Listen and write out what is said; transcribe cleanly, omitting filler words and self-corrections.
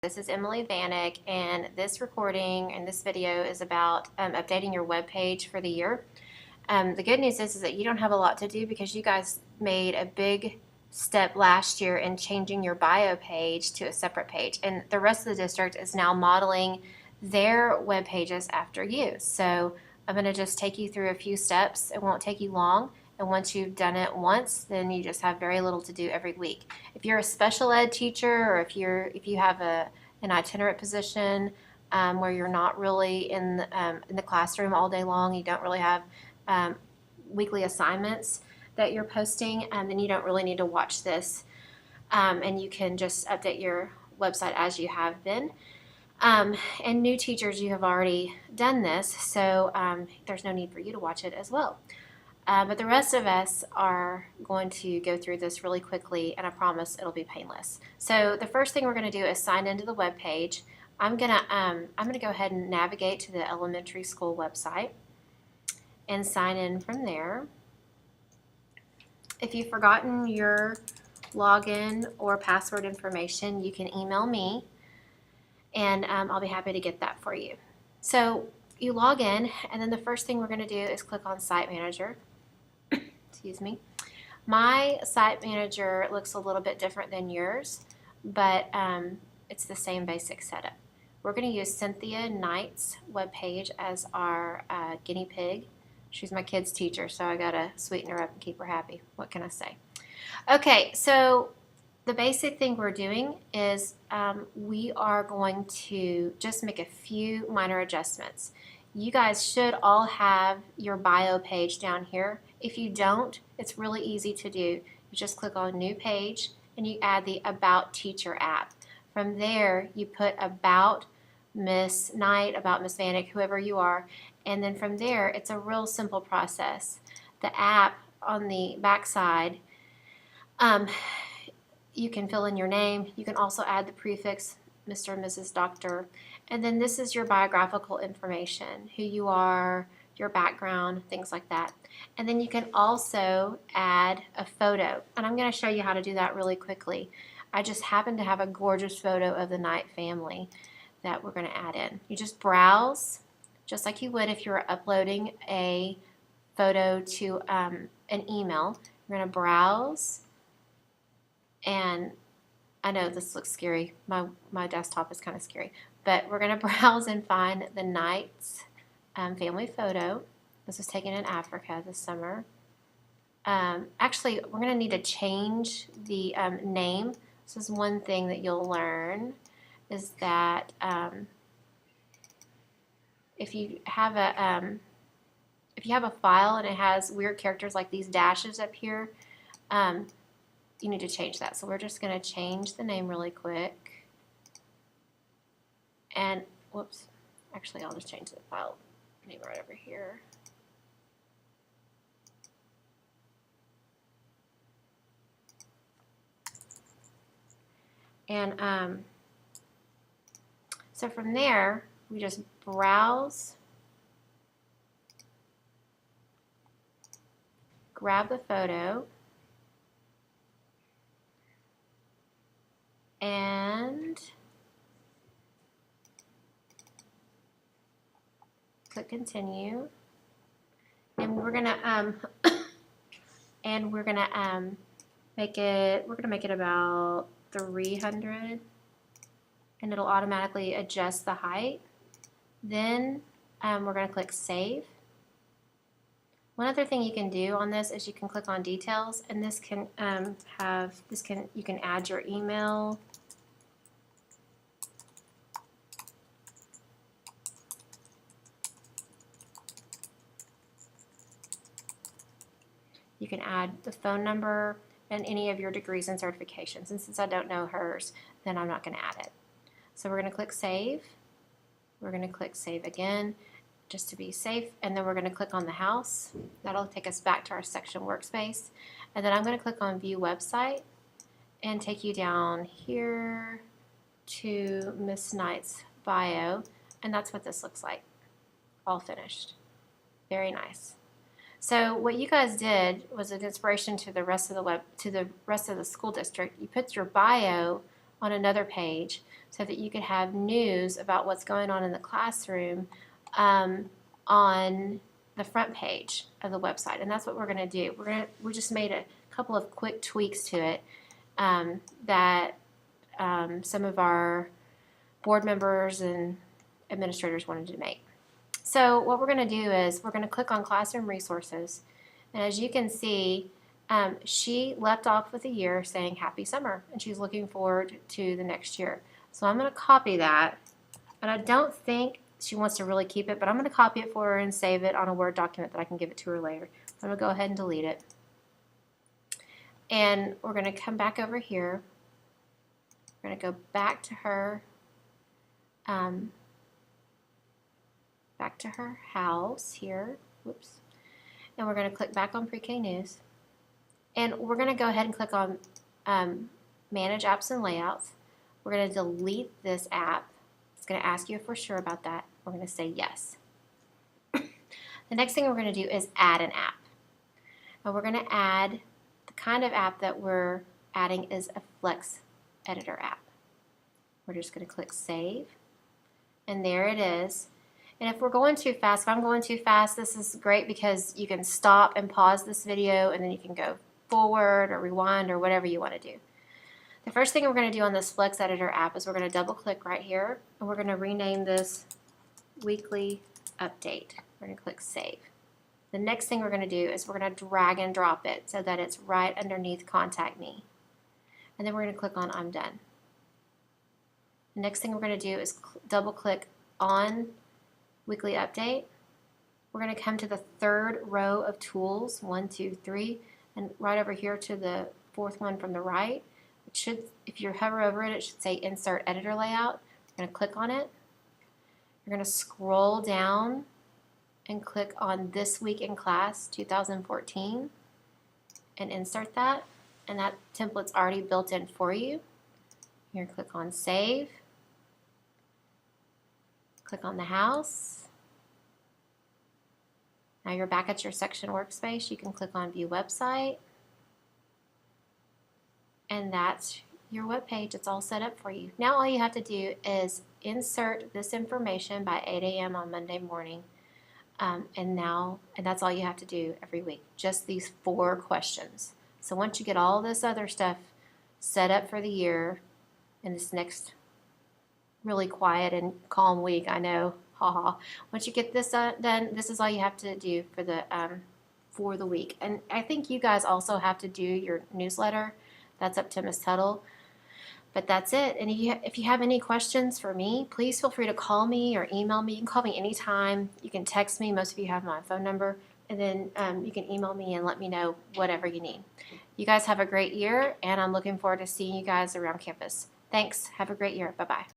This is Emily Vanek, and this recording and this video is about updating your web page for the year. The good news is that you don't have a lot to do because you guys made a big step last year in changing your bio page to a separate page, and the rest of the district is now modeling their web pages after you. So I'm going to just take you through a few steps. It won't take you long. And once you've done it once, then you just have very little to do every week. If you're a special ed teacher, or if you have an itinerant position where you're not really in the classroom all day long, you don't really have weekly assignments that you're posting, then you don't really need to watch this, and you can just update your website as you have been. And new teachers, you have already done this, so there's no need for you to watch it as well. But the rest of us are going to go through this really quickly, and I promise it'll be painless. So the first thing we're going to do is sign into the web page. I'm gonna go ahead and navigate to the elementary school website and sign in from there. If you've forgotten your login or password information, you can email me, and I'll be happy to get that for you. So you log in, and then the first thing we're going to do is click on Site Manager. Excuse me. My Site Manager looks a little bit different than yours, but it's the same basic setup. We're going to use Cynthia Knight's webpage as our guinea pig. She's my kid's teacher, so I got to sweeten her up and keep her happy. What can I say? Okay, so the basic thing we're doing is we are going to just make a few minor adjustments. You guys should all have your bio page down here. If you don't, it's really easy to do. You just click on New Page and you add the About Teacher app. From there, you put About Miss Knight, About Miss Vanek, whoever you are, and then from there, it's a real simple process. The app on the back side, you can fill in your name. You can also add the prefix Mr. and Mrs. Doctor. And then this is your biographical information, who you are, your background, things like that. And then you can also add a photo. And I'm going to show you how to do that really quickly. I just happen to have a gorgeous photo of the Knight family that we're going to add in. You just browse, just like you would if you were uploading a photo to an email. You're going to browse. And I know this looks scary. My desktop is kind of scary. But we're going to browse and find the Knight's family photo. This was taken in Africa this summer. Actually, we're going to need to change the name. This is one thing that you'll learn, is that if you have a file and it has weird characters like these dashes up here, you need to change that. So we're just going to change the name really quick. And, whoops, actually I'll just change the file name right over here. And so from there, we just browse, grab the photo, and click continue, and we're gonna make it about 300, and it'll automatically adjust the height. Then we're gonna click save. One other thing you can do on this is you can click on details, and this can you can add your email. You can add the phone number and any of your degrees and certifications. And since I don't know hers, then I'm not going to add it. So we're going to click Save. We're going to click Save again, just to be safe. And then we're going to click on the house. That'll take us back to our section workspace. And then I'm going to click on View Website and take you down here to Miss Knight's bio. And that's what this looks like, all finished. Very nice. So what you guys did was an inspiration to the rest of the school district. You put your bio on another page so that you could have news about what's going on in the classroom on the front page of the website. And that's what we're going to do. We just made a couple of quick tweaks to it that some of our board members and administrators wanted to make. So what we're going to do is we're going to click on Classroom Resources, and as you can see, she left off with a year saying Happy Summer, and she's looking forward to the next year. So I'm going to copy that, and I don't think she wants to really keep it, but I'm going to copy it for her and save it on a Word document that I can give it to her later. I'm going to go ahead and delete it. And we're going to come back over here. We're going to go back to her house here. Whoops. And we're going to click back on Pre-K News. And we're going to go ahead and click on Manage Apps and Layouts. We're going to delete this app. It's going to ask you if we're sure about that. We're going to say yes. The next thing we're going to do is add an app. And we're going to add the kind of app that we're adding is a Flex Editor app. We're just going to click Save. And there it is. And if we're going too fast, if I'm going too fast, this is great because you can stop and pause this video and then you can go forward or rewind or whatever you want to do. The first thing we're going to do on this Flex Editor app is we're going to double click right here and we're going to rename this Weekly Update. We're going to click Save. The next thing we're going to do is we're going to drag and drop it so that it's right underneath Contact Me. And then we're going to click on I'm done. The next thing we're going to do is double click on Weekly Update. We're going to come to the third row of tools, 1, 2, 3, and right over here to the fourth one from the right. It should, if you hover over it, it should say Insert Editor Layout. You're going to click on it. You're going to scroll down and click on This Week in Class 2014 and insert that. And that template's already built in for you. You're going to click on Save. Click on the house. Now you're back at your section workspace. You can click on View Website. And that's your web page. It's all set up for you. Now all you have to do is insert this information by 8 a.m. on Monday morning. And that's all you have to do every week. Just these 4 questions. So once you get all this other stuff set up for the year in this next really quiet and calm week, I know, haha. Once you get this done, this is all you have to do for the week. And I think you guys also have to do your newsletter. That's up to Ms. Tuttle. But that's it. And if you have any questions for me, please feel free to call me or email me. You can call me anytime. You can text me. Most of you have my phone number. And then you can email me and let me know whatever you need. You guys have a great year, and I'm looking forward to seeing you guys around campus. Thanks. Have a great year. Bye-bye.